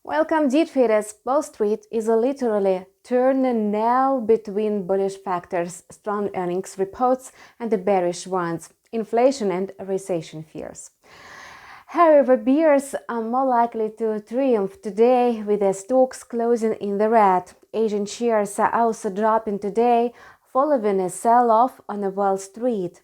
Welcome, dear traders. Wall Street is literally turning now between bullish factors, strong earnings reports, and the bearish ones, inflation and recession fears. However, bears are more likely to triumph today, with the stocks closing in the red. Asian shares are also dropping today, following a sell-off on Wall Street.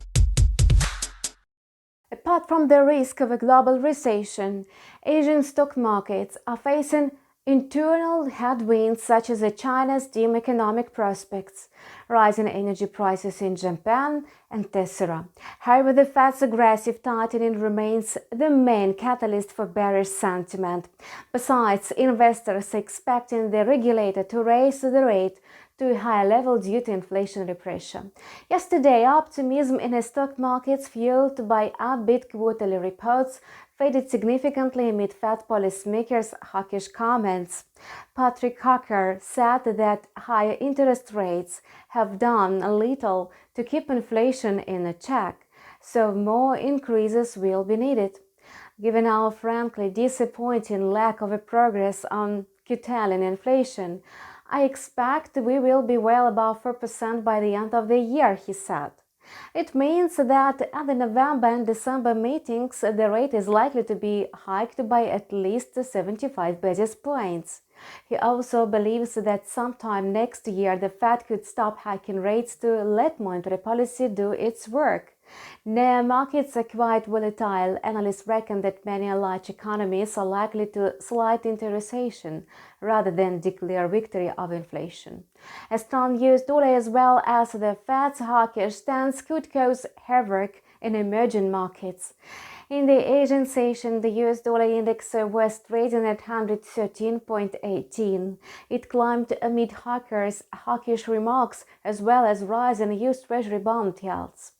Apart from the risk of a global recession, Asian stock markets are facing internal headwinds such as China's dim economic prospects, rising energy prices in Japan, and etc. However, the Fed's aggressive tightening remains the main catalyst for bearish sentiment. Besides, investors are expecting the regulator to raise the rate to a higher level due to inflationary pressure. Yesterday, optimism in the stock markets, fueled by upbeat quarterly reports, faded significantly amid Fed policymakers' hawkish comments. Patrick Harker said that higher interest rates have done little to keep inflation in check, so more increases will be needed. Given our frankly disappointing lack of progress on curtailing inflation, I expect we will be well above 4% by the end of the year, he said. It means that at the November and December meetings, the rate is likely to be hiked by at least 75 basis points. He also believes that sometime next year the Fed could stop hiking rates to let monetary policy do its work. Now, markets are quite volatile. Analysts reckon that many large economies are likely to slide into recession rather than declare victory of inflation. A strong US dollar as well as the Fed's hawkish stance could cause havoc in emerging markets. In the Asian session, the US dollar index was trading at 113.18. It climbed amid Harker's hawkish remarks as well as rising US Treasury bond yields.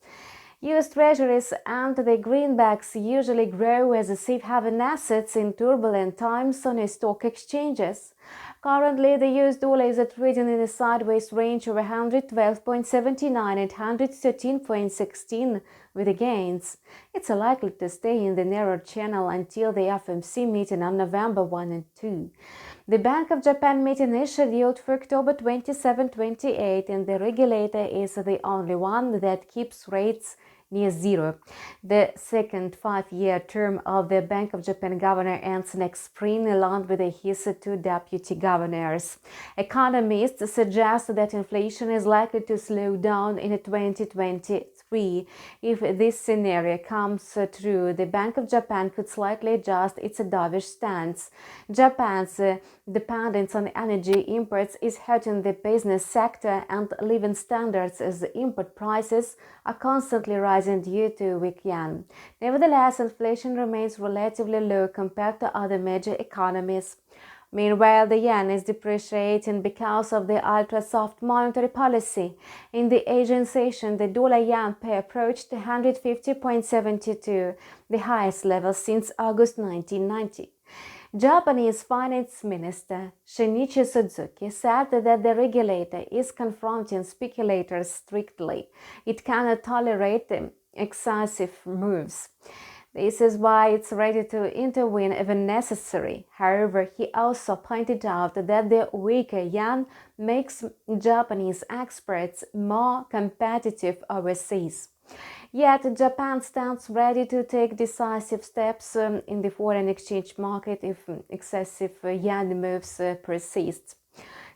US Treasuries and the greenbacks usually grow as safe haven assets in turbulent times on stock exchanges. Currently, the US dollar is trading in a sideways range of 112.79 and 113.16 with gains. It's likely to stay in the narrow channel until the FOMC meeting on November 1 and 2. The Bank of Japan meeting is scheduled for October 27-28, and the regulator is the only one that keeps rates near zero. The second 5-year term of the Bank of Japan governor ends next spring, along with his two deputy governors. Economists suggest that inflation is likely to slow down in 2023. If this scenario comes true, the Bank of Japan could slightly adjust its dovish stance. Japan's dependence on energy imports is hurting the business sector and living standards, as import prices are constantly rising due to weak yen. Nevertheless, inflation remains relatively low compared to other major economies. Meanwhile, the yen is depreciating because of the ultra-soft monetary policy. In the Asian session, the dollar-yen pair approached 150.72, the highest level since August 1990. Japanese Finance Minister Shinichi Suzuki said that the regulator is confronting speculators strictly. It cannot tolerate excessive moves. This is why it's ready to intervene if necessary. However, he also pointed out that the weaker yen makes Japanese exports more competitive overseas. Yet, Japan stands ready to take decisive steps in the foreign exchange market if excessive yen moves persist.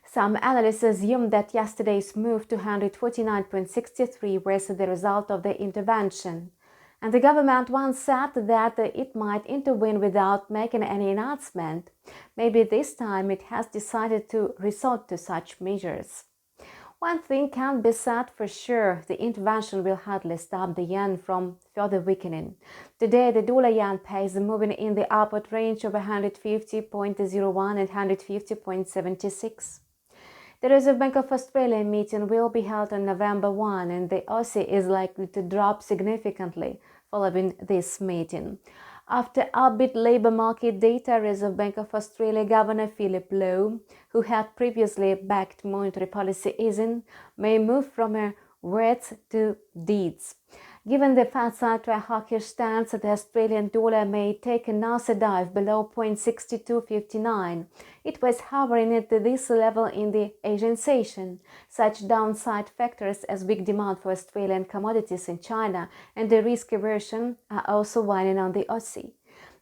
Some analysts assume that yesterday's move to 149.63 was the result of the intervention. And the government once said that it might intervene without making any announcement. Maybe this time it has decided to resort to such measures. One thing can be said for sure: the intervention will hardly stop the yen from further weakening. Today, the dollar-yen pair is moving in the upward range of 150.01 and 150.76. The Reserve Bank of Australia meeting will be held on November 1, and the Aussie is likely to drop significantly following this meeting. After upbeat labour market data, Reserve Bank of Australia Governor Philip Lowe, who had previously backed monetary policy easing, may move from words to deeds. Given the Fed's ultra-hawkish stance, the Australian dollar may take a nasty dive below 0.6259. It was hovering at this level in the Asian session. Such downside factors as weak demand for Australian commodities in China and the risk aversion are also weighing on the Aussie.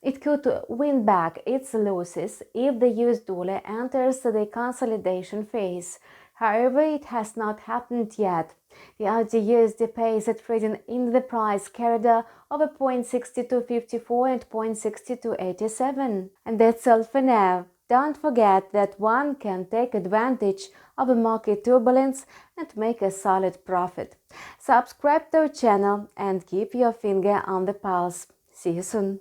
It could win back its losses if the US dollar enters the consolidation phase. However, it has not happened yet. The AUD-USD pair is trading in the price corridor of 0.6254 and 0.6287. And that's all for now. Don't forget that one can take advantage of a market turbulence and make a solid profit. Subscribe to our channel and keep your finger on the pulse. See you soon.